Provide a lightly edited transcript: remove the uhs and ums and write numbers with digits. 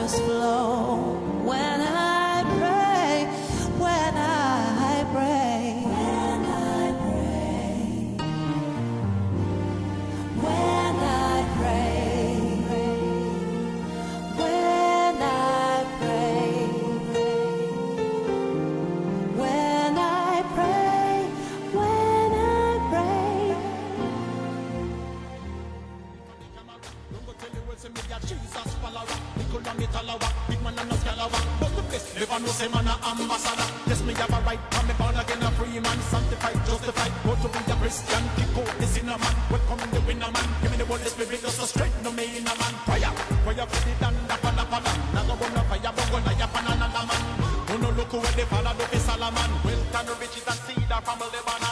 just flow when I pray, when I pray, when I pray, when I pray, when I pray, when I pray, when I pray. Jesus follower, Nicola Mitalawa, big man and a scalawa. But the best, never know say man a ambassador. Yes, me have a right, I'm a born again a free man, sanctified, justified. Go to be a Christian, kick out the sinner man. Welcome the winner man, give me the Holy Spirit, just a straight no me in a man. Fire for the danda pana pana. Naga wanna fire, but gonna yapana na man. Who no look where they follow the Salaman. Welcome the riches and seed from Lebanon.